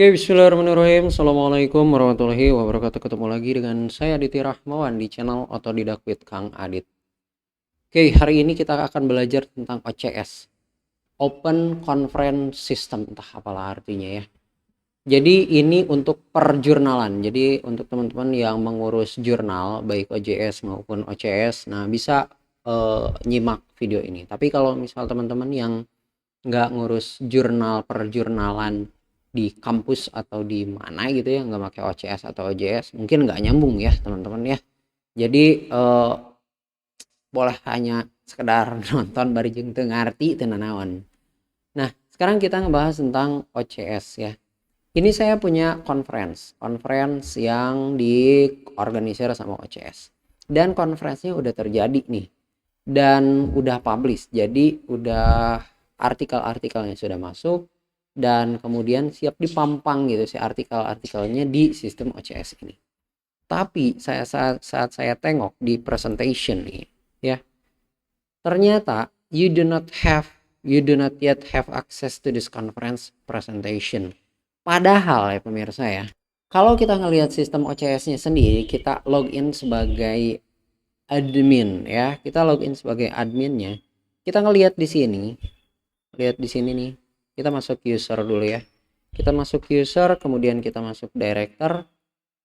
Oke, bismillahirrahmanirrahim. Assalamualaikum warahmatullahi wabarakatuh. Ketemu lagi dengan saya Aditya Rahmawan di channel Otodidak with Kang Adit. Oke, hari ini kita akan belajar tentang OCS, Open Conference System. Entah apalah artinya ya. Jadi ini untuk perjurnalan. Jadi untuk teman-teman yang mengurus jurnal baik OJS maupun OCS, nah bisa nyimak video ini. Tapi kalau misal teman-teman yang nggak ngurus jurnal perjurnalan di kampus atau di mana gitu ya, nggak pakai OCS atau OJS, mungkin nggak nyambung ya teman-teman ya. Jadi boleh hanya sekedar nonton bari jeung teu ngarti teu nanaon. Nah, sekarang kita ngebahas tentang OCS ya. Ini saya punya conference yang diorganisir sama OCS. Dan conference-nya udah terjadi nih. Dan udah publish. Jadi udah artikel-artikelnya sudah masuk dan kemudian siap dipampang gitu si artikel-artikelnya di sistem OCS ini. Tapi saat saya tengok di presentation nih ya, ternyata you do not yet have access to this conference presentation. Padahal ya pemirsa ya, kalau kita ngelihat sistem OCS-nya sendiri, kita login sebagai admin ya, kita login sebagai adminnya. Kita ngelihat di sini, lihat di sini nih, kita masuk user dulu ya. Kita masuk user, kemudian kita masuk director,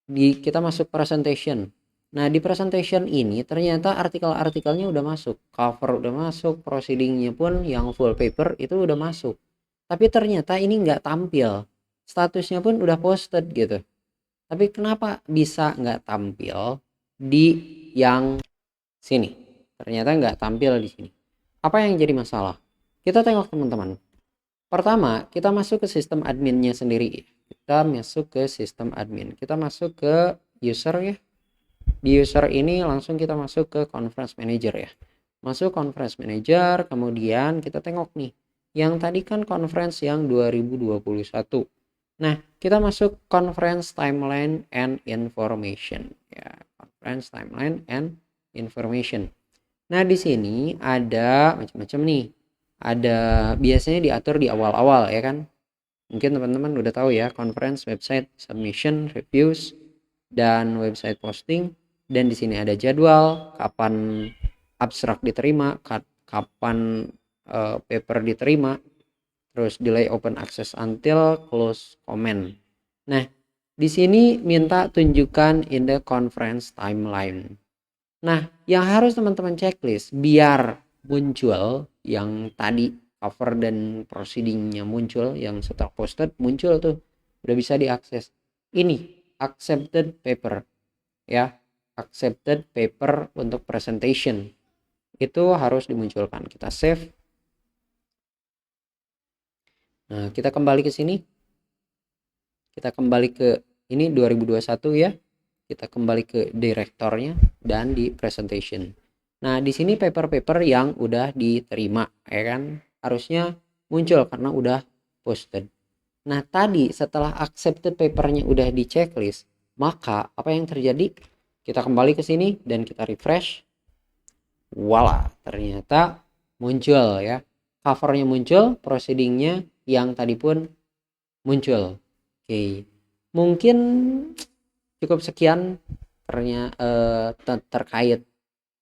kita masuk presentation. Nah di presentation ini ternyata artikel-artikelnya udah masuk, cover udah masuk, proceedingnya pun yang full paper itu udah masuk. Tapi ternyata ini nggak tampil, statusnya pun udah posted gitu. Tapi kenapa bisa nggak tampil di yang sini? Ternyata nggak tampil di sini. Apa yang jadi masalah? Kita tengok teman-teman. Pertama, kita masuk ke sistem adminnya sendiri. Kita masuk ke sistem admin. Kita masuk ke user ya. Di user ini langsung kita masuk ke conference manager ya. Masuk conference manager, kemudian kita tengok nih. Yang tadi kan conference yang 2021. Nah, kita masuk conference timeline and information ya. Conference timeline and information. Nah, di sini ada macam-macam nih. Ada biasanya diatur di awal-awal ya kan. Mungkin teman-teman udah tahu ya, conference, website, submission, reviews, dan website posting. Dan di sini ada jadwal, kapan abstrak diterima, kapan paper diterima, terus delay open access until close comment. Nah, di sini minta tunjukkan in the conference timeline. Nah, yang harus teman-teman checklist biar muncul yang tadi cover dan proceedingnya muncul, yang setelah posted muncul tuh udah bisa diakses. Ini accepted paper ya, accepted paper untuk presentation itu harus dimunculkan. Kita save. Nah, kita kembali ke sini. Kita kembali ke ini 2021 ya. Kita kembali ke direktornya dan di presentation. Nah, di sini paper-paper yang udah diterima ya kan harusnya muncul karena udah posted. Nah, tadi setelah accepted papernya udah di checklist, maka apa yang terjadi? Kita kembali ke sini dan kita refresh. Voila, ternyata muncul ya. Covernya muncul, proceedingnya yang tadi pun muncul. Oke. Mungkin cukup sekian terkait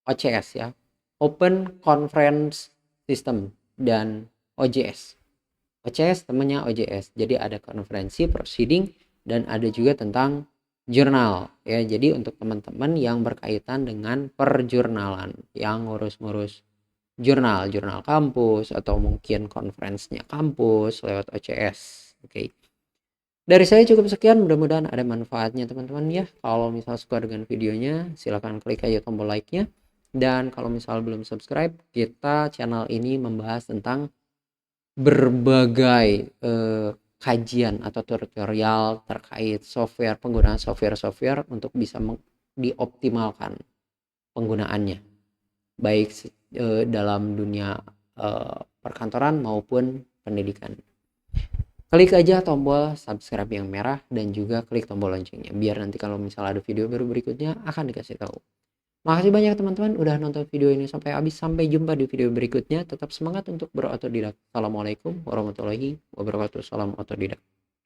OCS ya, Open Conference System, dan OJS. OCS temannya OJS, jadi ada konferensi, proceeding, dan ada juga tentang jurnal ya. Jadi untuk teman-teman yang berkaitan dengan perjurnalan, yang ngurus-ngurus jurnal kampus atau mungkin konferensinya kampus lewat OCS. Oke. Dari saya cukup sekian, mudah-mudahan ada manfaatnya teman-teman ya. Kalau misal suka dengan videonya, silahkan klik aja tombol like-nya. Dan kalau misal belum subscribe, kita channel ini membahas tentang berbagai kajian atau tutorial terkait software, penggunaan software untuk bisa dioptimalkan penggunaannya. Baik dalam dunia perkantoran maupun pendidikan. Klik aja tombol subscribe yang merah dan juga klik tombol loncengnya biar nanti kalau misalnya ada video baru berikutnya akan dikasih tahu. Makasih banyak teman-teman udah nonton video ini sampai habis. Sampai jumpa di video berikutnya. Tetap semangat untuk berotodidak. Assalamualaikum warahmatullahi wabarakatuh. Salam otodidak.